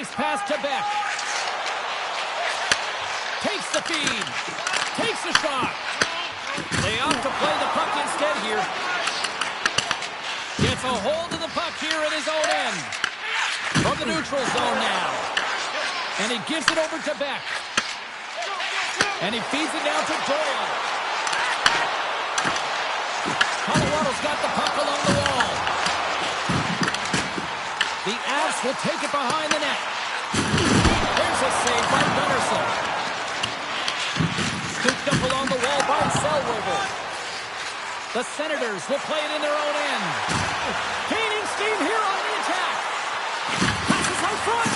Nice pass to Beck. Takes the feed. Takes the shot. They opt to play the puck instead here. Gets a hold of the puck here in his own end. From the neutral zone now. And he gives it over to Beck. And he feeds it down to Doyle. Colorado's got the puck along the wall. The Avs will take it behind the net. There's a save by Gunnarsson. Scooped up along the wall by Zellweger. The Senators will play it in their own end. Gaining steam here on the attack. Passes out front.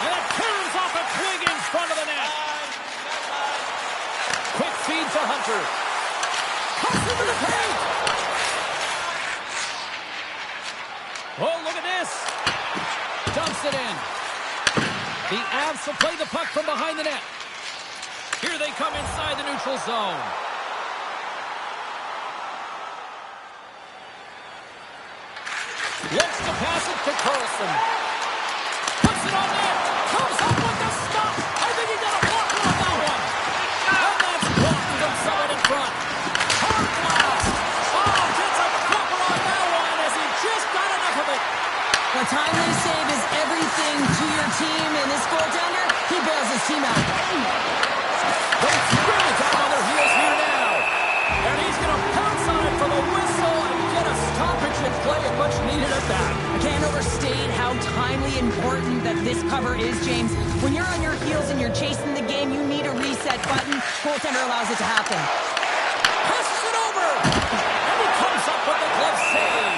And it turns off a twig in front of the net. Quick feed to Hunter. Cuts into the paint. Oh, look at this. Dumps it in. The Avs will play the puck from behind the net. Here they come inside the neutral zone. Looks to pass it to Carlson. Puts it on net. Comes up with the stop. I think he got a blocker on that one. And that's blocked from someone in front. Hard blast. Oh, gets a blocker on that one as he just got enough of it. A timely save is everything to your team, and this goaltender, he bails his team out. They've really got on their heels here now. And he's going to pounce on it for the whistle and get a stoppage in play, and much needed at that. I can't overstate how timely important that this cover is, James. When you're on your heels and you're chasing the game, you need a reset button. Goaltender allows it to happen. Passes it over. And he comes up with the glove save.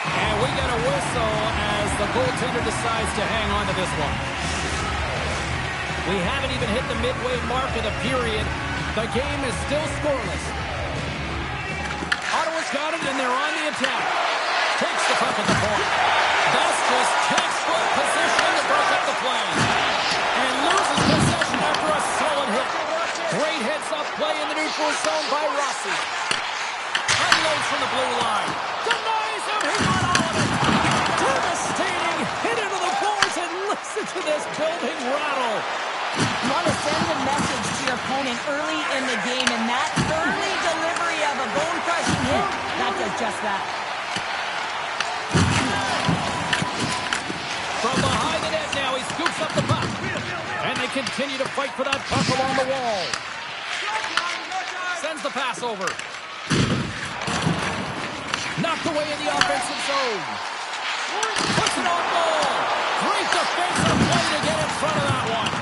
And we get a whistle as the goaltender decides to hang on to this one. We haven't even hit the midway mark of the period. The game is still scoreless. Ottawa's got it, and they're on the attack. Takes the puck at the point. That's just textbook position to break up the play. And loses possession after a solid hit. Great heads-up play in the neutral zone by Rossi. Unloads from the blue line. Denies him. He got all of it. Devastating hit into the boards, and listen to this building rattle. You want to send a message to your opponent early in the game, and that early delivery of a bone-crushing hit, that does just that. From behind the net now, he scoops up the puck. And they continue to fight for that puck along the wall. Sends the pass over. Knocked away in the offensive zone. Puts it on goal. Great defensive play to get in front of that one.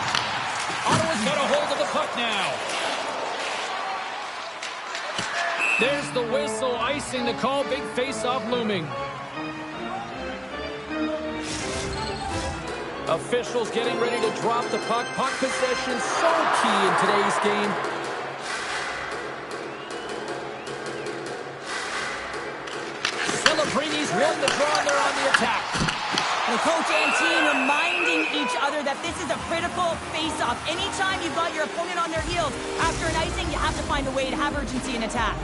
Ottawa's got a hold of the puck now. There's the whistle, icing the call. Big face-off looming. Officials getting ready to drop the puck. Puck possession so key in today's game. Celebrini's won the draw, and they're on the attack. The coach and team reminding each other that this is a critical face-off. Anytime you've got your opponent on their heels after an icing, you have to find a way to have urgency in attack.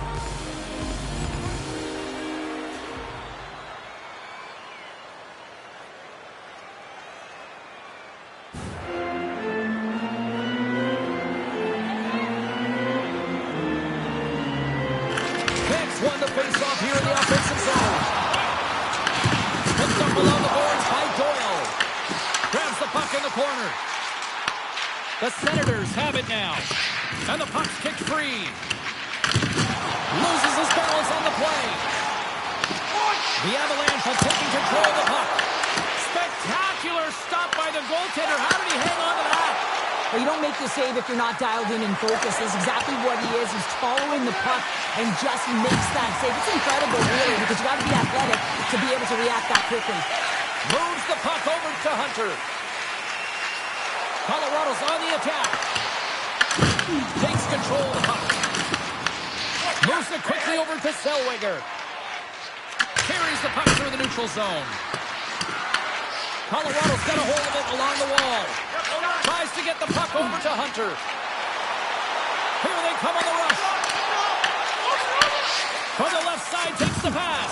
Beck's won the face-off here in the offensive zone. Picked up below the boards by Doyle. Grabs the puck in the corner. The Senators have it now. And the puck's kicked free. Loses his balance on the play. The Avalanche are taking control of the puck. Spectacular stop by the goaltender. How did he hang on to that? Well, you don't make the save if you're not dialed in and focused. That's exactly what he is. He's following the puck and just makes that save. It's incredible, really, because you got to be athletic to be able to react that quickly. Moves the puck over to Hunter. Colorado's on the attack. Takes control of the puck. Moves it quickly over to Zellweger. Carries the puck through the neutral zone. Colorado's got a hold of it along the wall. Tries to get the puck over to Hunter. Here they come on the rush. From the left side, takes the pass.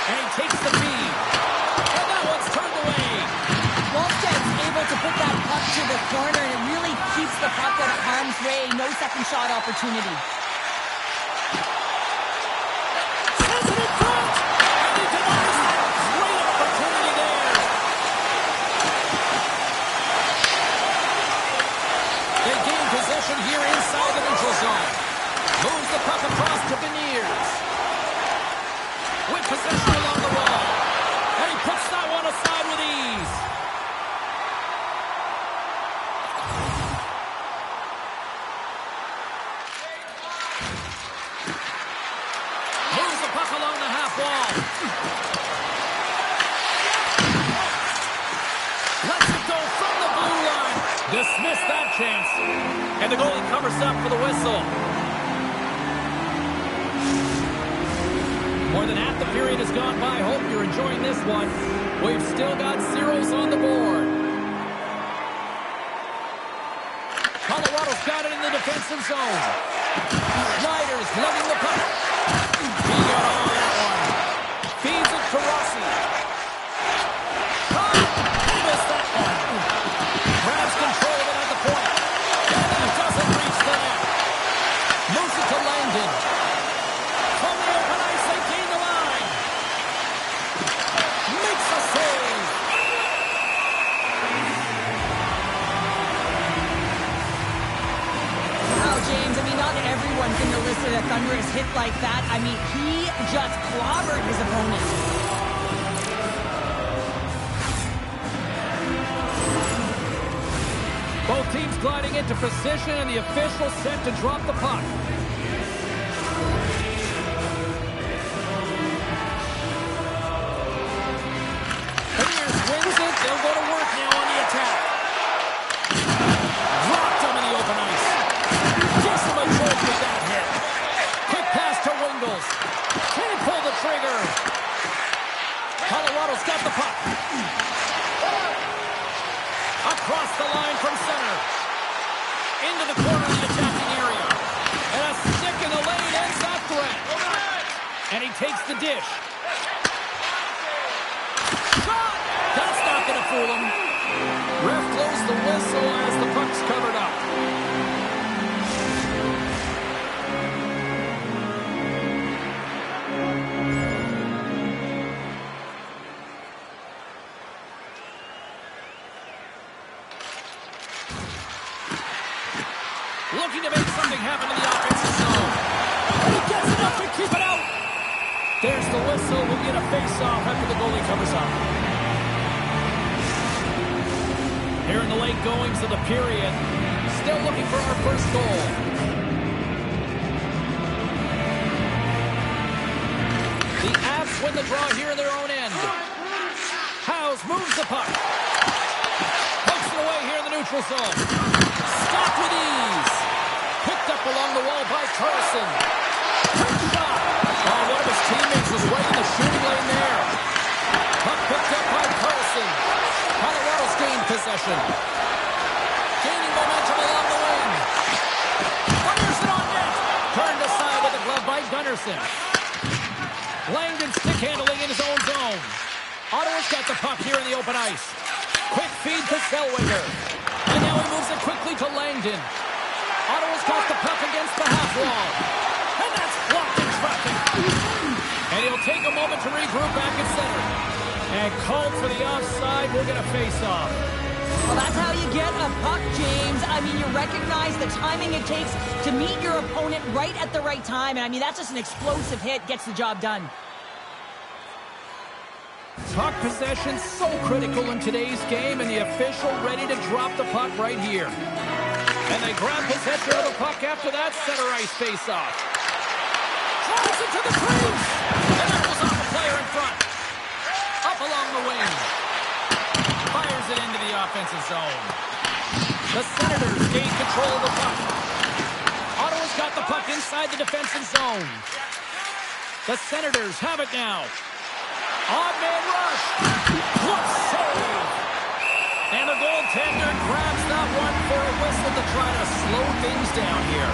And takes the feed. And that one's turned away. corner, and it really keeps the puck out of harm's way. No second shot opportunity. Says it in front! And he denies that. Great opportunity there. They gain possession here inside the neutral zone. Moves the puck across to Beniers. With possession along the wall. And he puts that one aside with ease. Moves the puck along the half wall. Lets it go from the blue line. Dismiss that chance. And the goalie covers up for the whistle. More than half the period has gone by. Hope you're enjoying this one. We've still got zeros on the board. Colorado's got it in the defensive zone. Snyder's lugging the puck. He got on that one. Feeds it to Rossi. He missed that one. Grabs control of it at the point. And he doesn't reach the net. Moves it to Langdon. From the open ice, they gain the line. Makes a save. Wow, James, I mean, not everyone can elicit a thunderous hit like that. I mean, he just clobbered his opponent. Both teams gliding into position, and the official set to drop the puck. Beniers wins it. They'll go to work now on the attack. Dropped him in the open ice. Gives him a jolt with that hit. Quick pass to Wingles. Can't pull the trigger. Colorado's got the puck. Across the line from center. Into the corner of the attacking area. And a stick in the lane ends that threat. And he takes the dish. Shot! That's not going to fool him. Ref blows the whistle as the puck's covered up. Looking to make something happen in the offensive zone. And he gets enough to keep it out. There's the whistle. We'll get a face-off after the goalie covers up. Here in the late goings of the period. Still looking for our first goal. The Avs win the draw here in their own end. Howes moves the puck. Pokes it away here in the neutral zone. Stopped with ease. Picked up along the wall by Carlson. Quick shot. Oh, one of his teammates was right in the shooting lane there. Puck picked up by Carlson. Colorado's gained possession. Gaining momentum along the wing. Fires it on net. Turned aside with a glove by Gunnarsson. Langdon stick handling in his own zone. Ottawa's got the puck here in the open ice. Quick feed to Zellweger. And now he moves it quickly to Langdon. Ottawa's got the puck against the half wall. And that's blocked in traffic. And he'll take a moment to regroup back at center. And called for the offside. We'll get a face-off. Well, that's how you get a puck, James. I mean, you recognize the timing it takes to meet your opponent right at the right time. And I mean, that's just an explosive hit. Gets the job done. Puck possession so critical in today's game, and the official ready to drop the puck right here. And they grab possession of the puck after that center ice face-off. Drives it to the crease! And that goes off the player in front. Up along the wing. Fires it into the offensive zone. The Senators gain control of the puck. Ottawa's got the puck inside the defensive zone. The Senators have it now. Odd man rush. What save! And the goaltender grabs that one for a whistle to try to slow things down here.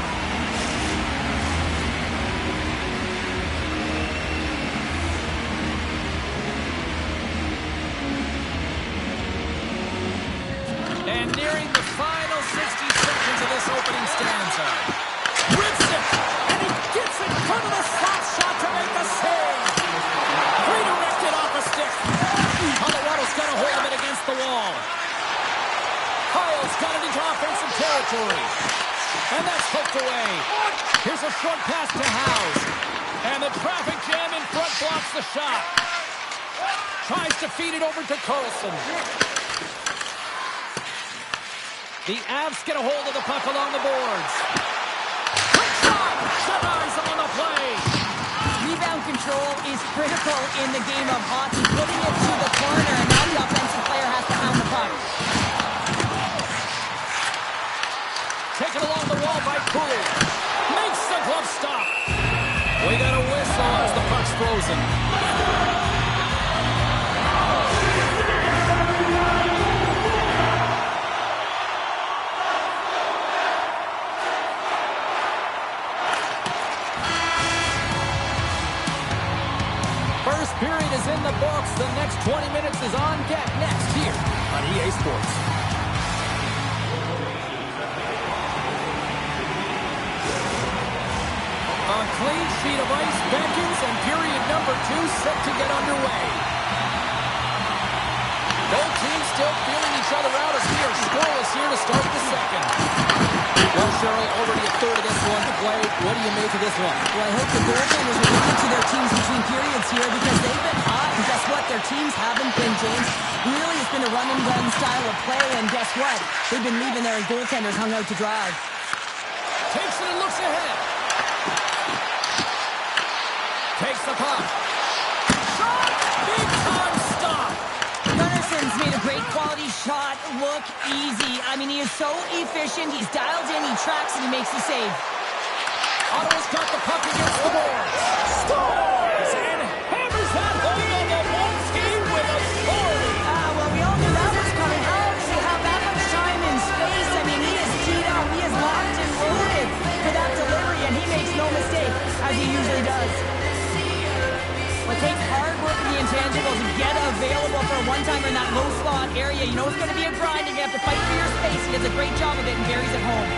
And nearing the final 60 seconds of this opening stanza. Rips it, and he gets in front of the slap shot to make the save. Redirected off a stick. Colorado's got a hold of it against the wall. Kyle's got it into offensive territory. And that's hooked away. Here's a short pass to House. And the traffic jam in front blocks the shot. Tries to feed it over to Carlson. The Avs get a hold of the puck along the boards. Quick shot! Shut eyes on the play. Rebound control is critical in the game of hockey. Putting it to the corner, and now the offensive player has to hound the puck. Taken along the wall by Cooley. Makes the glove stop. We got a whistle as the puck's frozen. First period is in the books. The next 20 minutes is on deck next here on EA Sports. A clean sheet of ice beckons, and period number 2 set to get underway. Both teams still feeling each other out as we are scoreless here to start the second. Well, Cheryl, already a third of this one to play. What do you make of this one? Well, I hope the goaltenders will look into their teams between periods here because they've been hot. And guess what? Their teams haven't been, James. Really, it's been a run-and-gun style of play. And guess what? They've been leaving their goaltenders hung out to dry. Takes it and looks ahead. Takes the puck. Shot! Big time stop! Gunnarsson's made a great quality shot look easy. I mean, he is so efficient. He's dialed in, he tracks, and he makes the save. Ottawa's got the puck against the boards. Scores! And hammers that home on the one skate with authority. Well, we all knew that was coming. How does he have that much time and space? I mean, he is teed up. He is locked and loaded for that delivery, and he makes no mistake, as he usually does. Well, it takes hard work in the intangible to get available for a one-timer in that low slot area. You know it's going to be a grind, and you have to fight for your space. He does a great job of it and buries it home.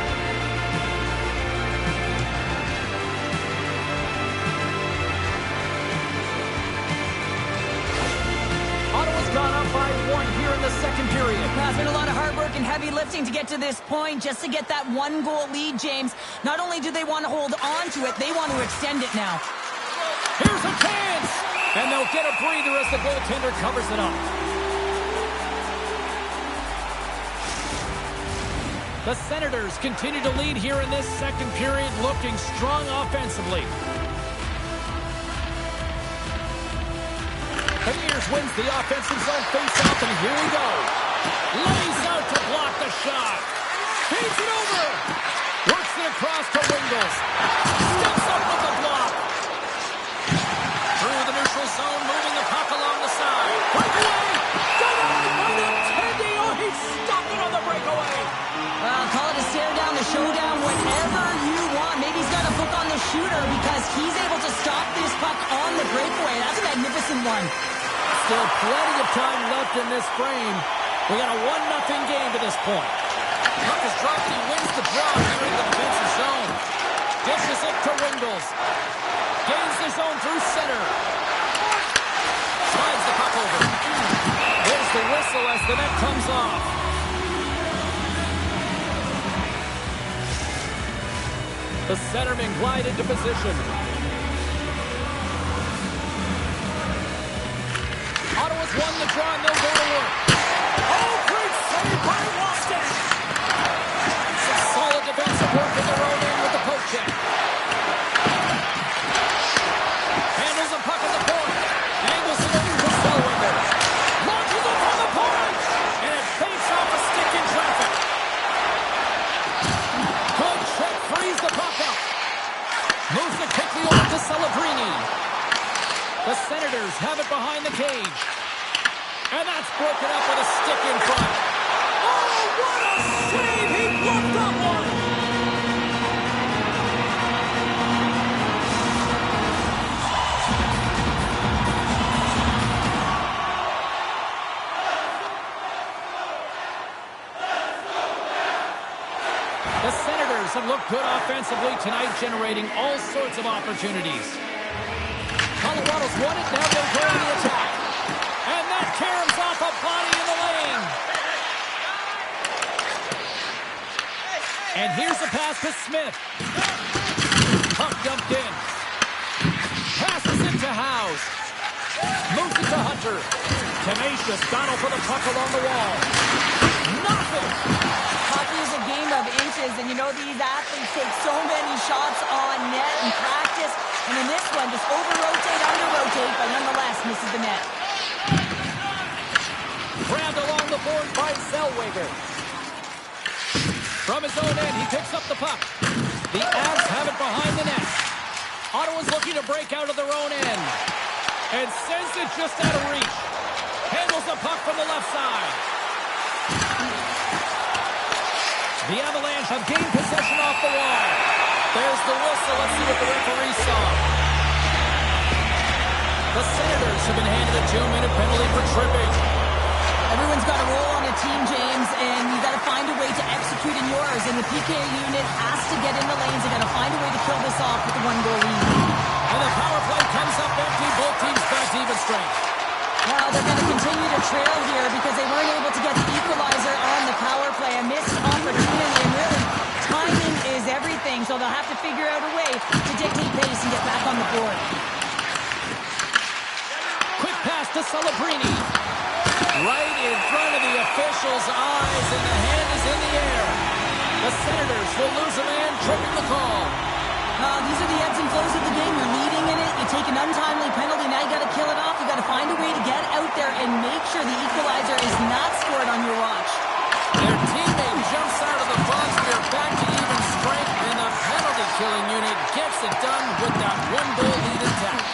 Ottawa's gone up by 1 here in the second period. It's been a lot of hard work and heavy lifting to get to this point, just to get that one-goal lead, James. Not only do they want to hold on to it, they want to extend it now. Here's a chance! And they'll get a breather as the goaltender covers it up. The Senators continue to lead here in this second period, looking strong offensively. Beniers wins the offensive zone faceoff, and here we go. Lays out to block the shot. Feeds it over. Works it across to Wingles. Steps up with the block. Through the neutral zone, moving the puck along the side. Breakaway! Denied by the Teddy! Oh, he stopped it on the breakaway! Call it a stare down, the showdown, whatever you want. Maybe he's got a hook on the shooter because he's able to stop this puck on the breakaway. That's a magnificent one. Still plenty of time left in this frame. We got a 1-0 game to this point. Puck is dropped, he wins the draw here in the defensive zone. Dishes it to Wingles. Gains the zone through center. Slides the puck over. There's the whistle as the net comes off. The centerman glide into position. Ottawa's won the draw and they'll go to work. Oh, great save by Waston. Some solid defensive work in their own end with the poke check. Handles the puck at the point. Angles it over to Zellweger. Launches it from the point. And it fakes off a stick in traffic. Good check, frees the puck up. Moves it quickly over to Celebrini. The Senators have it behind the cage. And that's broken up with a stick in front. Oh, what a save! He bluffed that one! have looked good offensively tonight, generating all sorts of opportunities. Colorado's won it. Now they'll go on the attack. And that caroms off a body in the lane. And here's the pass to Smith. Puck dumped in. Passes it to House. Moves it to Hunter. Tenacious battle for the puck along the wall. Nothing. Hockey is a game of inches, and you know these athletes take so many shots on net in practice. And in this one, just over-rotate, under-rotate, but nonetheless misses the net. Grabbed along the board by Zellweger. From his own end, he picks up the puck. The Avs have it behind the net. Ottawa's looking to break out of their own end. And sends it just out of reach. Handles the puck from the left side. The Avalanche have gained possession off the wall. There's the whistle. Let's see what the referee saw. The Senators have been handed a 2-minute penalty for tripping. Everyone's got a role on a team, James, and you got to find a way to execute in yours. And the PK unit has to get in the lanes. They got to find a way to kill this off with the 1-goal lead. And the power play comes up empty. Both teams back to even strength. Well, they're going to continue to trail here because they weren't able to get the equalizer on the power play. A missed opportunity, and really, timing is everything. So they'll have to figure out a way to dictate pace and get back on the board. Quick pass to Celebrini. Right in front of the official's eyes, and the hand is in the air. The Senators will lose a man, tripping the call. These are the ebbs and flows of the game. You're leading in it. You take an untimely penalty. Now you got to kill it off. You got to find a way to get out there and make sure the equalizer is not scored on your watch. Their teammate jumps out of the box. They're back to even strength, and the penalty-killing unit gets it done with that 1-goal lead intact.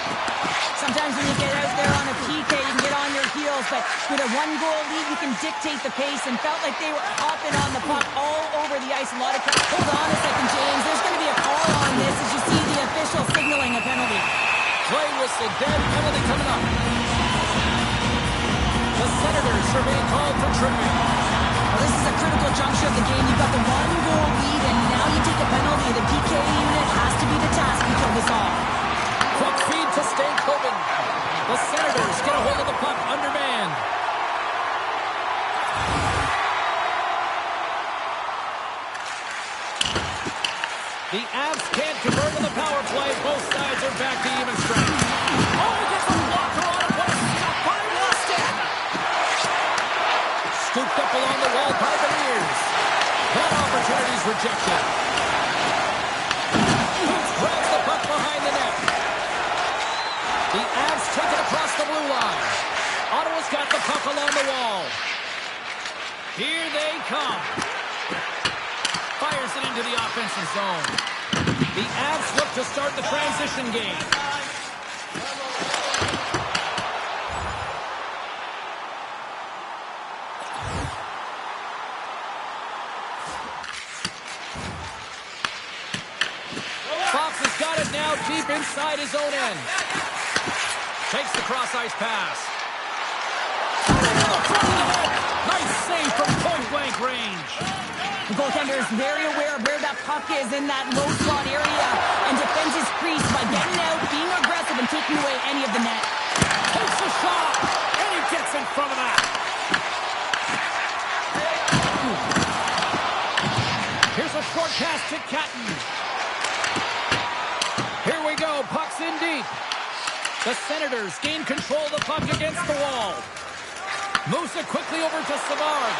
Sometimes when you get out there on a PK, you can get on your heels, but with a 1-goal lead, you can dictate the pace, and felt like they were hopping on the puck all over the ice. A lot of crowd. Hold on a second, James. There's going to be a call on this as you see the official signaling a penalty. Play whistle, dead penalty coming up. The Senators are being called for tripping. Well, this is a critical juncture of the game. You've got the 1-goal lead, and now you take a penalty. The PK unit has to be the task to kill this off. Quick feed to Stankoven. The Senators get a hold of the puck, undermanned. The Avs can't convert on the power play. Both sides are back to even strength. Oh, he gets a blocker on it. What a stop by Weston. Scooped up along the wall by the ears. That opportunity's rejected. Grabs the puck behind the net. The Avs take it across the blue line. Ottawa's got the puck along the wall. Here they come. Fires it into the offensive zone. The Avs look to start the transition game. Fox has got it now deep inside his own end. Takes the cross-ice pass. Nice save from point-blank range. The goaltender is very aware of where that puck is in that low slot area and defends his crease by getting out, being aggressive, and taking away any of the net. Takes a shot, and he gets in front of that. Here's a short pass to Catton. Here we go, puck's in deep. The Senators gain control of the puck against the wall. Moves it quickly over to Savard.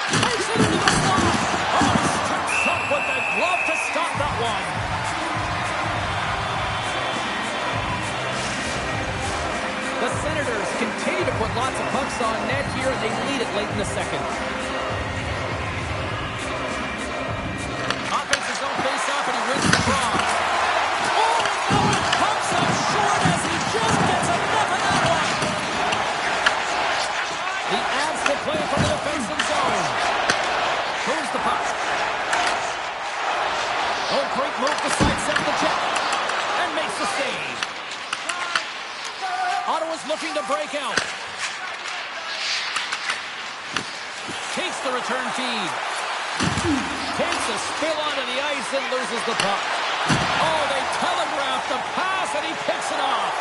Takes it into the slot. Oh, steps up with the glove to stop that one. The Senators continue to put lots of pucks on net here. They lead it late in the second. Offensive zone face-off, and he wins the draw. Oh, no, it comes up short as he just gets enough of that one. The Avs will play from the defensive zone. Moves the puck. Oh, great move to sidestep the check. And makes the save. Ottawa's looking to break out. Takes the return feed. Takes a spill onto the ice and loses the puck. Oh, they telegraphed the pass, and he picks it off.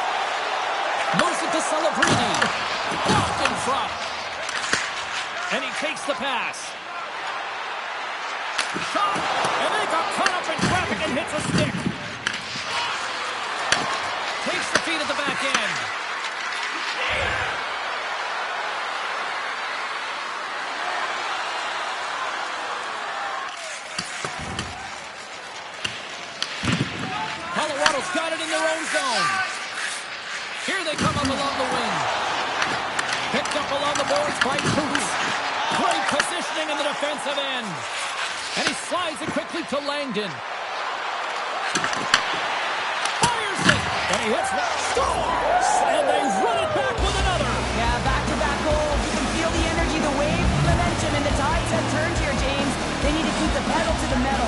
Moves it to Celebrini. Blocked in front. And he takes the pass. Shot, and they got caught up in traffic and hits a stick. Takes the feed at the back end. Colorado's got it in their own zone. Here they come up along the wing. Picked up along the boards by Boots. Great positioning in the defensive end. And he slides it quickly to Langdon. Fires it. And he hits one. Scores! And they run it back with another. Yeah, back-to-back goals. You can feel the energy, the wave, the momentum, and the tides have turned here, James. They need to keep the pedal to the metal.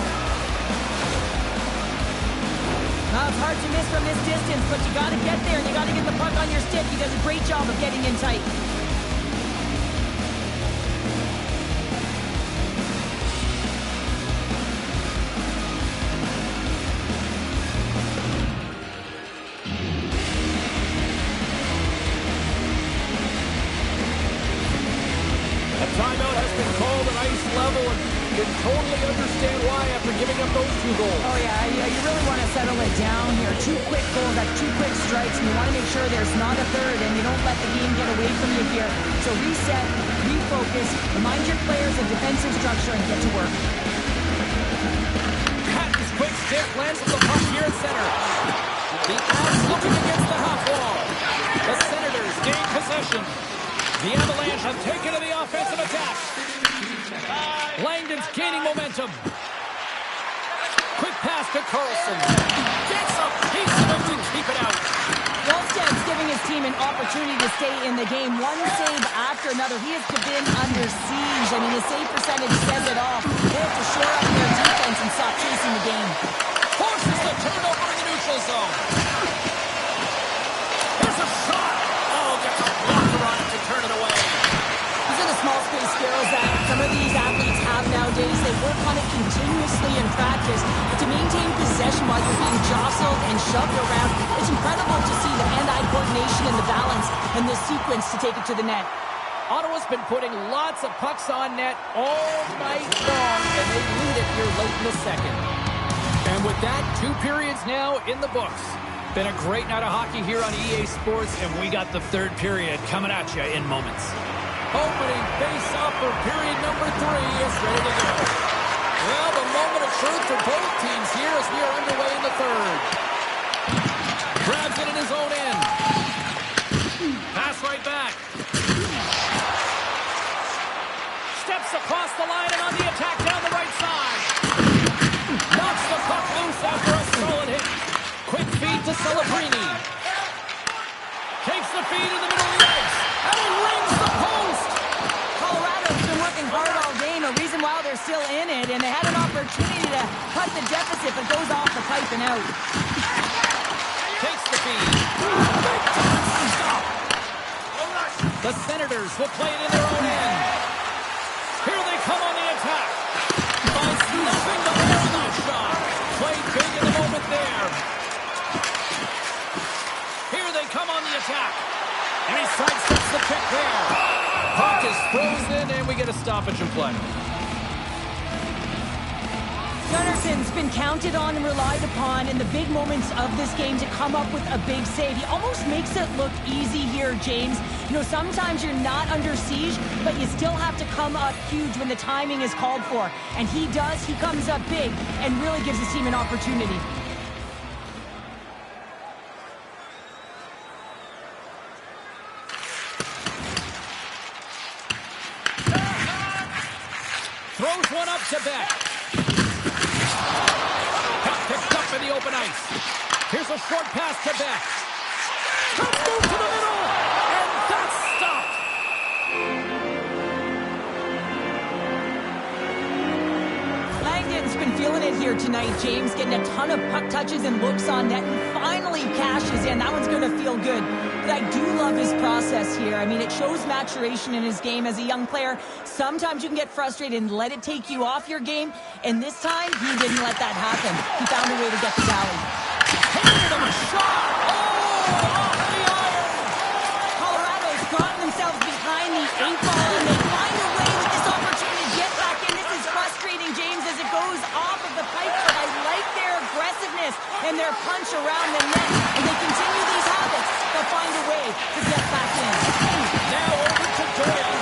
Now, it's hard to miss from this distance, but you got to get there, and you got to get the puck on your stick. He does a great job of getting in tight. Timeout has been called at ice level, and you can totally understand why after giving up those 2 goals. Oh, yeah, you really want to settle it down here. 2 quick goals, that's 2 quick strikes, and you want to make sure there's not a third, and you don't let the game get away from you here. So reset, refocus, remind your players of defensive structure, and get to work. Patton's quick stick lands with the puck here at center. The Avs looking against the half wall. The Senators gain possession. The Avalanche have taken to the offensive attack. Langdon's gaining momentum. Quick pass to Carlson. Gets a piece of it to keep it out. Wallsted's giving his team an opportunity to stay in the game. One save after another. He has been under siege. I mean, the save percentage says it all. They have to shore up their defense and stop chasing the game. Forces the turnover in the neutral zone. Here's a shot. Oh, gets a blocker on it to turn it away. These are the small space skills that some of these athletes have nowadays. They work on it continuously in practice. But to maintain possession while you're being jostled and shoved around, it's incredible to see the hand-eye coordination and the balance and the sequence to take it to the net. Ottawa's been putting lots of pucks on net all night long, and they lead it here late in the second. And with that, 2 periods now in the books. Been a great night of hockey here on EA Sports, and we got the 3rd period coming at you in moments. Opening face-off for period number 3 is ready to go. Well, the moment of truth for both teams here as we are underway in the 3rd. Grabs it in his own end. Pass right back. Steps across the line and on the attack down the right side. Knocks the puck loose after a solid hit. Quick feed to Celebrini. Takes the feed in the middle of the ice. And he rings the post. Colorado's been working hard all game. A reason why they're still in it. And they had an opportunity to cut the deficit, but goes off the pipe and out. Takes the feed. Big time stop. The Senators will play it in their own end. Here they come on the attack. By snuffing the headshot shot. Played big in the moment there. Here they come on the attack. And he sidesteps the kick there. Puck is frozen, and we get a stoppage in play. Gunnarsson's been counted on and relied upon in the big moments of this game to come up with a big save. He almost makes it look easy here, James. You know, sometimes you're not under siege, but you still have to come up huge when the timing is called for. And he does. He comes up big and really gives his team an opportunity. Throws one up to Beck. Puck picked up in the open ice. Here's a short pass to Beck. Let's move to the middle. And that's stopped. Langdon's been feeling it here tonight, James. Getting a ton of puck touches and looks on net and finally cashes in. That one's going to feel good. But I do love his process here. here. I mean, it shows maturation in his game as a young player. Sometimes you can get frustrated and let it take you off your game, and this time, he didn't let that happen. He found a way to get the tally. Handed him a shot! Oh, off the iron! Colorado's gotten themselves behind the 8 ball, and they find a way with this opportunity to get back in. This is frustrating, James, as it goes off of the pipe, but I like their aggressiveness and their punch around the net. And they continue these habits, they'll find a way to get back in. Now over to Doyle.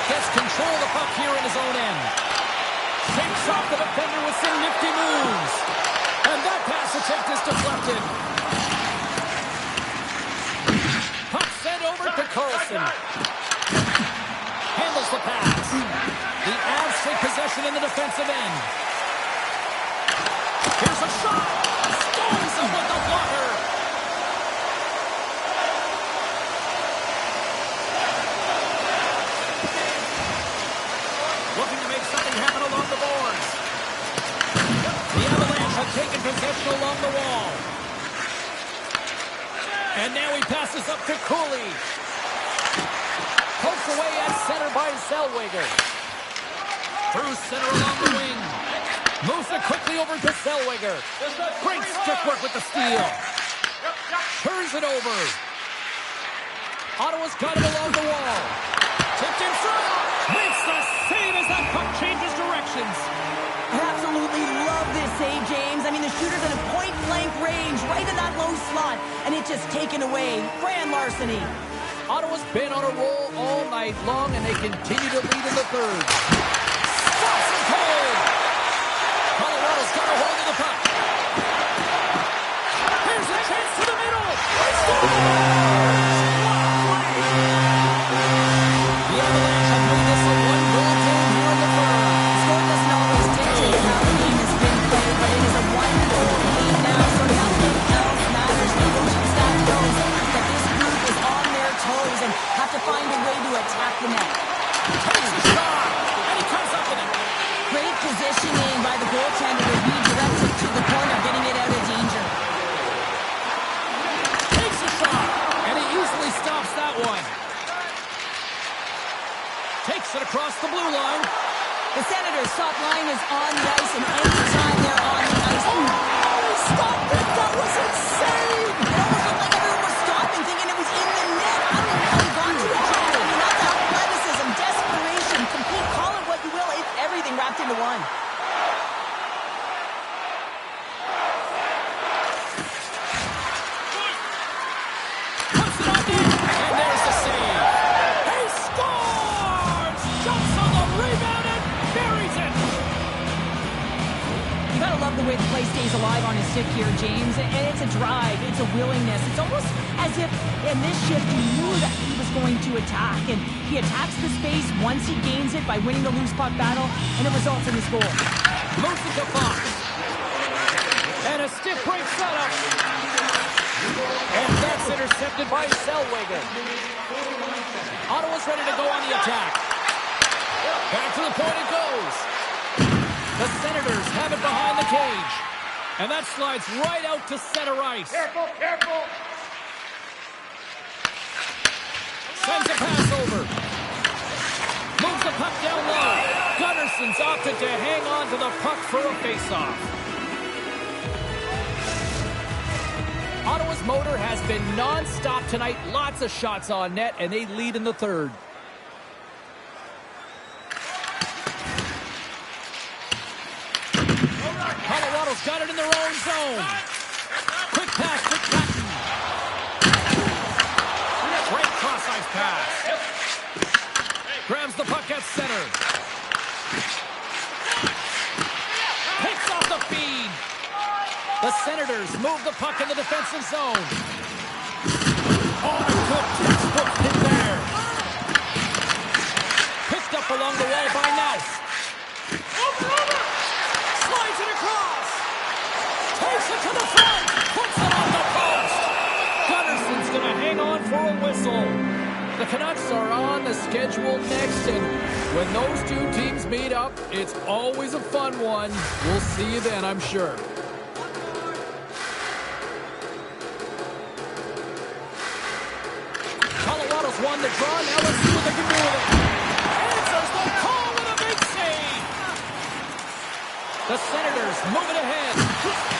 Gets control of the puck here in his own end. Shakes off the defender with some nifty moves. And that pass attempt is deflected. Puck sent over to Carlson. Handles the pass. The Avs take possession in the defensive end. Here's a shot. Stones him with the blocker. Looking to make something happen along the boards. The Avalanche have taken possession along the wall. And now he passes up to Cooley. Pokes away at center by Zellweger. Through center along the wing. Moves it quickly over to Zellweger. Great stick work with the steal. Turns it over. Ottawa's got it along the wall. Tipped in front. Makes the save as that puck changes directions. I absolutely love this save, James. I mean, the shooter's in a point-blank range, right in that low slot, and it's just taken away. Grand larceny. Ottawa's been on a roll all night long, and they continue to lead in the third. Stops it cold. Colorado's got a hold of the puck. Here's a chance to the middle. The Avalanche have made this a one-goal game here in the third. Score doesn't always dictate how the game has been played, but it is a one-goal lead now, so nothing else matters. The coaching staff knows that this group is on their toes and have to find a way to attack the net. Takes a shot, and he comes up with it. Great positioning by the goaltender to redirect it to the corner, getting it out of danger. Takes a shot, and he easily stops that one. Takes it across the blue line. The Senators' top line is on the ice, and anytime they're on the ice... Oh, stop it! That was insane! It almost looked like everyone was stopping, thinking it was in the net. I don't know how he got to it. I mean, that's athleticism, desperation, complete, call it what you will. It's everything wrapped into one. Puts it on net, and there's the save. He scores! Jumps on the rebound and buries it. You gotta love the way the play stays alive on his stick here, James. And it's a drive, it's a willingness. It's almost as if in this shift he knew that he was going to attack. And he attacks the space once he gains it by winning the loose puck battle, and it results in his goal. Moves it to Fox. And a stiff break setup. And that's intercepted by Zellweger. Ottawa's ready to go on the attack. Back to the point it goes. The Senators have it behind the cage. And that slides right out to center ice. Careful, careful. Sends a pass over. Moves the puck down low. Gunnarson's opted to hang on to the puck for a faceoff. Ottawa's motor has been non-stop tonight. Lots of shots on net, and they lead in the third. Colorado's got it in their own zone. Quick pass to Patton. Great cross-ice pass. Grabs the puck at center. Picks off the feed. The Senators move the puck in the defensive zone. Oh, a good textbook hit there. Picked up along the wall by Naus. Slides it across. Takes it to the front. Puts it on the post. Gunnarson's going to hang on for a whistle. The Canucks are on the schedule next, and when those two teams meet up, it's always a fun one. We'll see you then, I'm sure. Colorado's won the draw. Now let's see what they can do with it. Answers the call with a big save. The Senators moving ahead.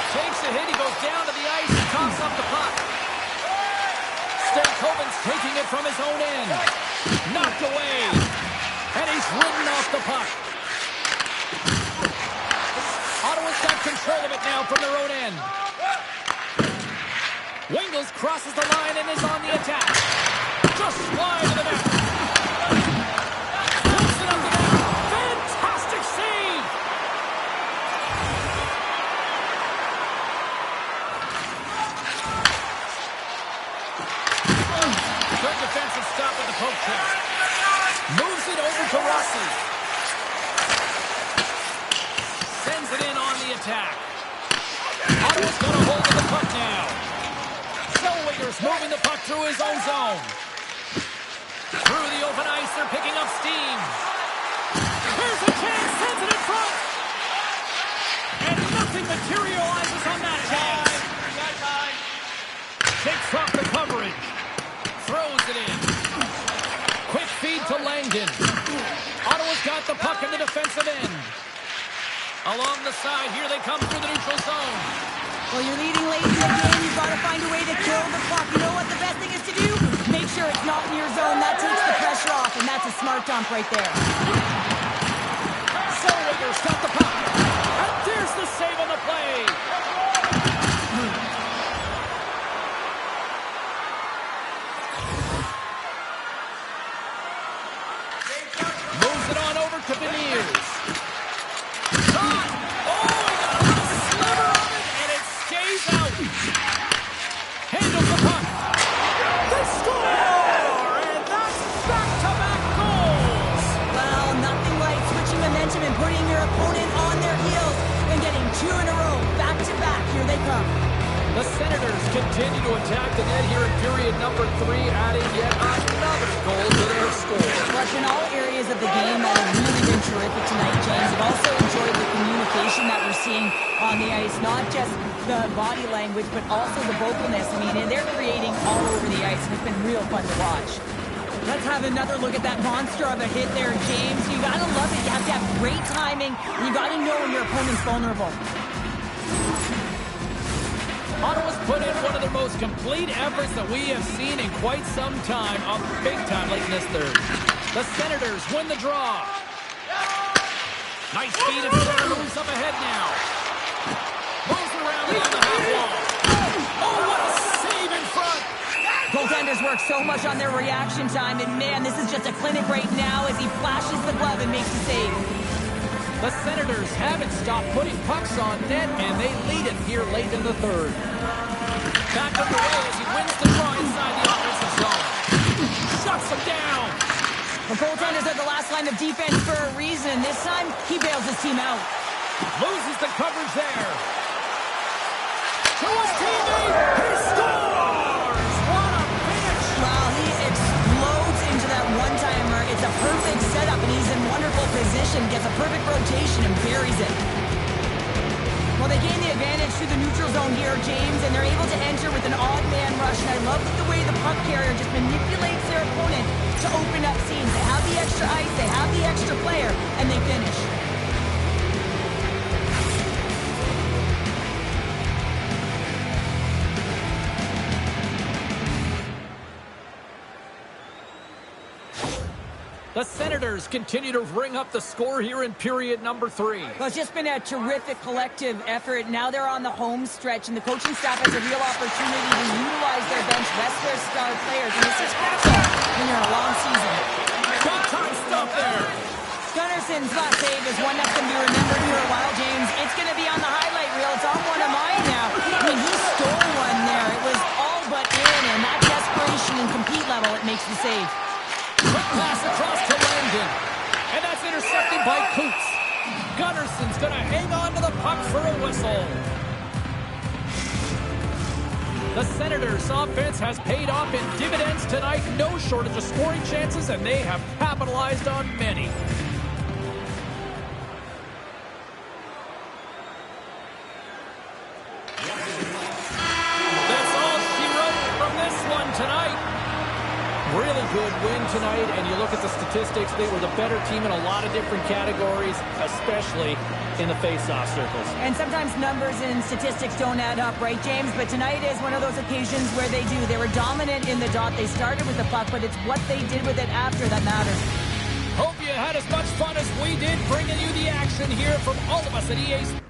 Takes a hit. He goes down to the ice and tops up the puck. Stankoven's taking it from his own end. Knocked away. And he's ridden off the puck. Ottawa's got control of it now from their own end. Wingles crosses the line and is on the attack. Just wide of the net. Puts it up the net. Fantastic save. Good defensive stop with the poke check. Moves it over to Rossi. Sends it in on the attack. Ottawa's got a hold of the puck now. Zellweger's moving the puck through his own zone. Through the open ice, they're picking up steam. Here's a chance, sends it in front. And nothing materializes on that chance. Takes off the coverage. Throws it in. Quick feed to Langdon. Ottawa's got the puck in the defensive end. Along the side, here they come through the neutral zone. Well, you're leading late in the game. You've got to find a way to kill the puck. You know what the best thing is to do? Make sure it's not in your zone. That takes the pressure off, and that's a smart dump right there. Zellweger's got the puck. And there's the save on the play. Moves it on over to Beniers. Shot! Oh, he got a little sliver of it, and it stays out. Handles the puck. They score! And that's back-to-back goals. Well, nothing like switching momentum and putting your opponent on their heels and getting two in a row. Back-to-back. Here they come. The Senators continue to attack the net here in period number 3, adding yet another goal to their score. But in all areas of the game that have really been terrific tonight, James. I've also enjoyed the communication that we're seeing on the ice. Not just the body language, but also the vocalness. I mean, and they're creating all over the ice, and it's been real fun to watch. Let's have another look at that monster of a hit there, James. You gotta love it. You have to have great timing. You gotta know when your opponent's vulnerable. Ottawa's put in one of the most complete efforts that we have seen in quite some time, a big time late in this third. The Senators win the draw. Nice speed of center, moves up ahead now. Moves around on the half wall. Oh, what a save in front! Goaltenders work so much on their reaction time, and man, this is just a clinic right now as he flashes the glove and makes the save. The Senators haven't stopped putting pucks on net, and they lead it here late in the third. Back underway as he wins the draw inside the offensive zone. Shuts him down. The goaltenders are the last line of defense for a reason. This time, he bails his team out. Loses the coverage there. To his teammate, he scores! What a finish! Well, he explodes into that one-timer. It's a perfect setup, and he's in wonderful position. Gets a perfect rotation and buries it. Well, they gain the advantage through the neutral zone here, James, and they're able to enter with an odd man rush. And I love the way the puck carrier just manipulates their opponent to open up seams. They have the extra ice, they have the extra player, and they finish. The Senators continue to ring up the score here in period number 3. Well, it's just been a terrific collective effort. Now they're on the home stretch, and the coaching staff has a real opportunity to utilize their bench, rest their star players. And this is critical when you're in a long season. Big time stop there. Gunnarsson's last save is one that's going to be remembered for a while, James. It's going to be on the highlight reel. It's on one of mine now. I mean, he stole one there. It was all but in, and that desperation and compete level, it makes the save. Quick pass across to Langdon. And that's intercepted by Coots. Gunnarsson's going to hang on to the puck for a whistle. The Senators' offense has paid off in dividends tonight. No shortage of scoring chances, and they have capitalized on many. That's all she wrote from this one tonight. Really good win tonight, and you look at the statistics, they were the better team in a lot of different categories, especially in the face-off circles. And sometimes numbers and statistics don't add up, right, James? But tonight is one of those occasions where they do. They were dominant in the dot. They started with the puck, but it's what they did with it after that matters. Hope you had as much fun as we did bringing you the action here from all of us at EA Sports.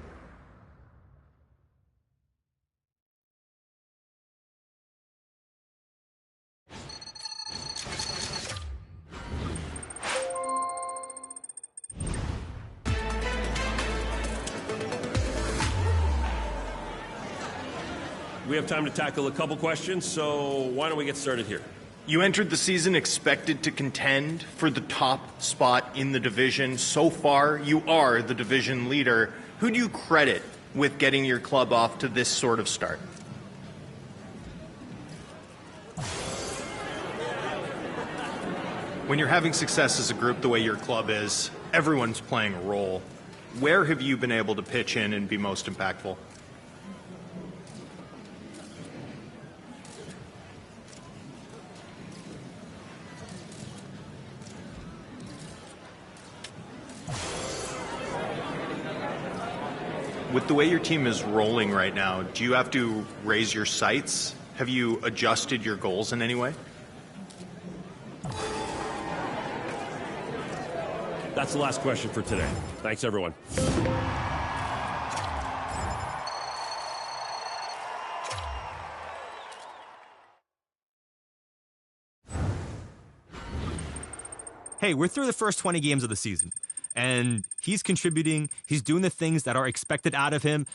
We have time to tackle a couple questions, so why don't we get started here? You entered the season expected to contend for the top spot in the division. So far, you are the division leader. Who do you credit with getting your club off to this sort of start? When you're having success as a group the way your club is, everyone's playing a role. Where have you been able to pitch in and be most impactful? With the way your team is rolling right now, do you have to raise your sights? Have you adjusted your goals in any way? That's the last question for today. Thanks, everyone. Hey, we're through the first 20 games of the season, and he's contributing. He's doing the things that are expected out of him.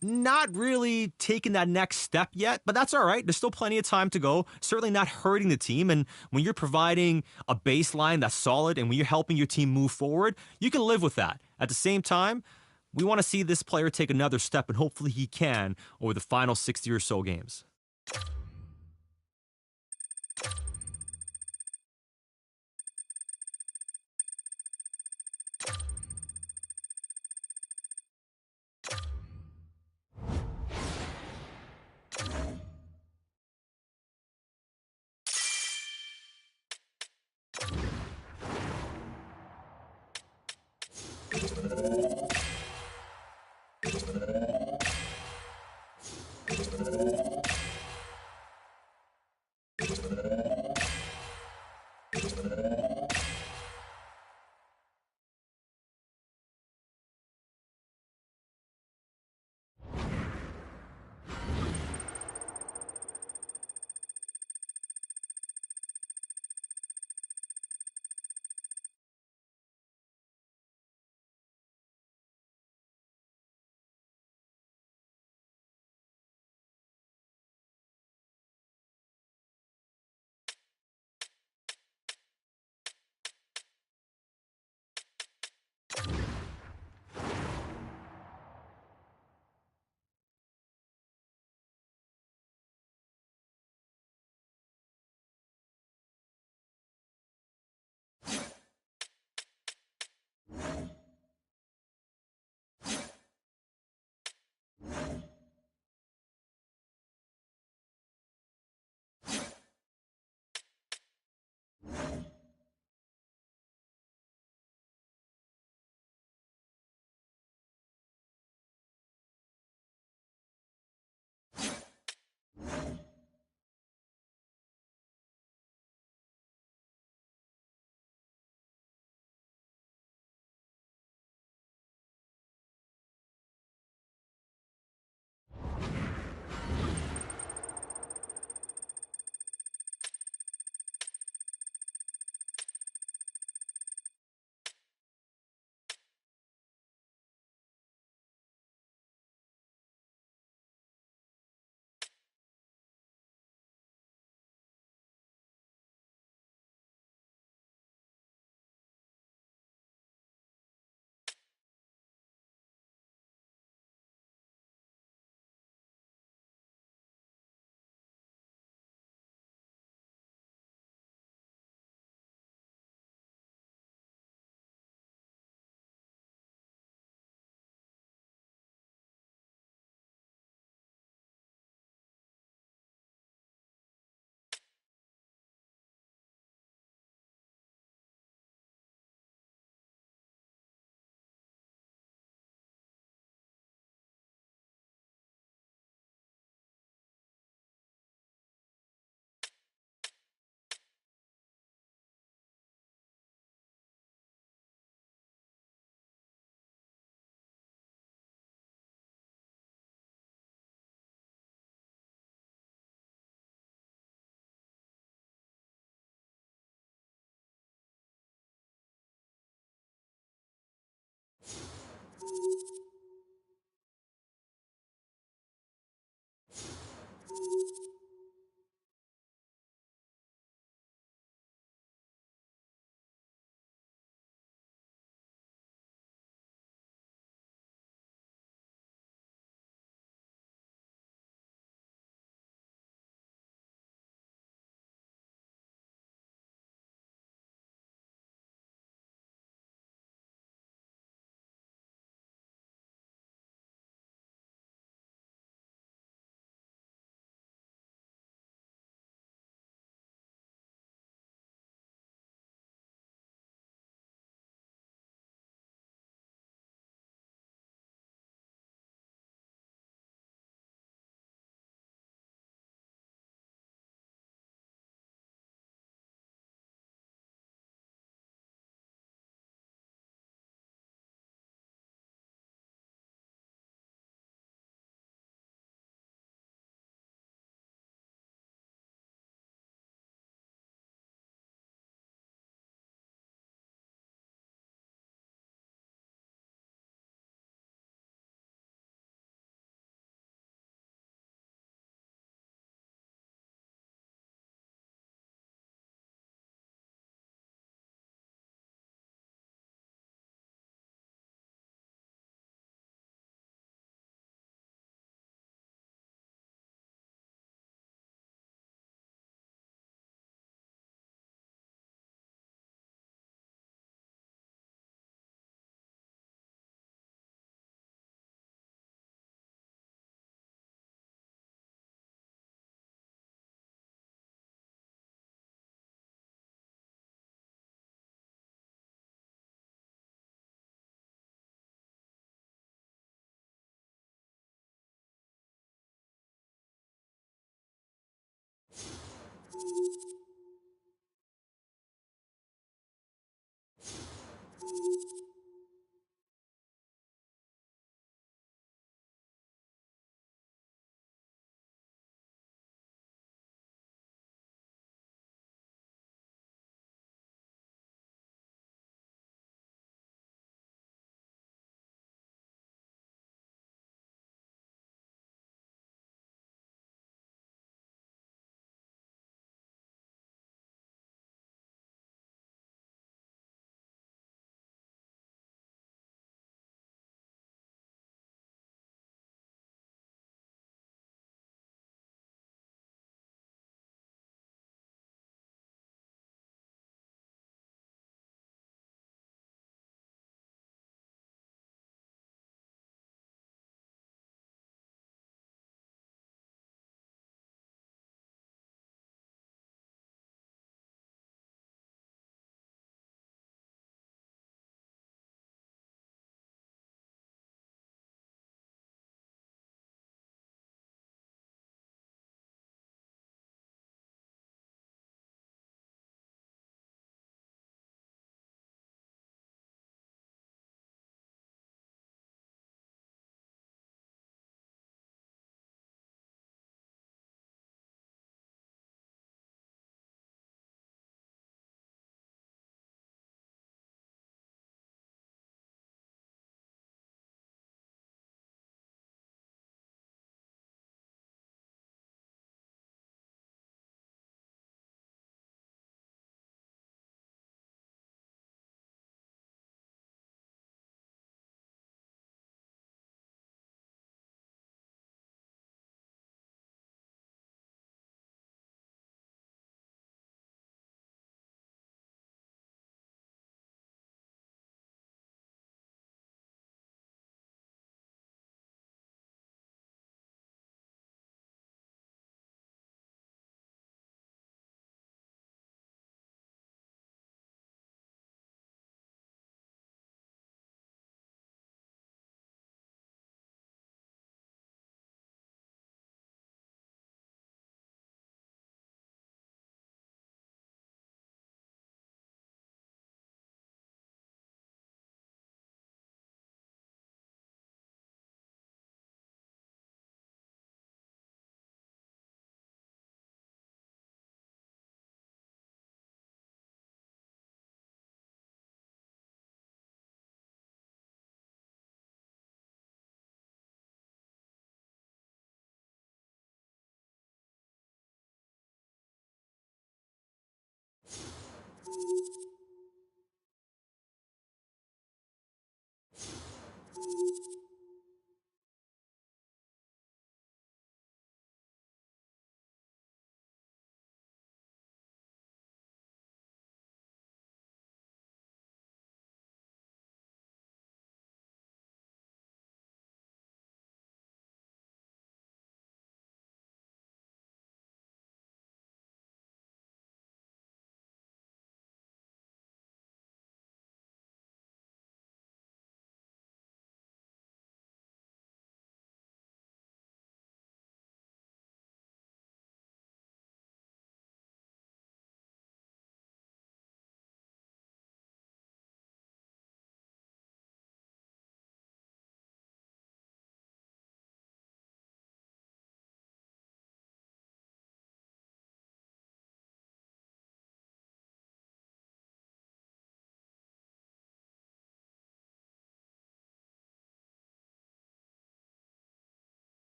Not really taking that next step yet, but that's all right. There's still plenty of time to go. Certainly not hurting the team. And when you're providing a baseline that's solid and when you're helping your team move forward, you can live with that. At the same time, we want to see this player take another step, and hopefully he can over the final 60 or so games.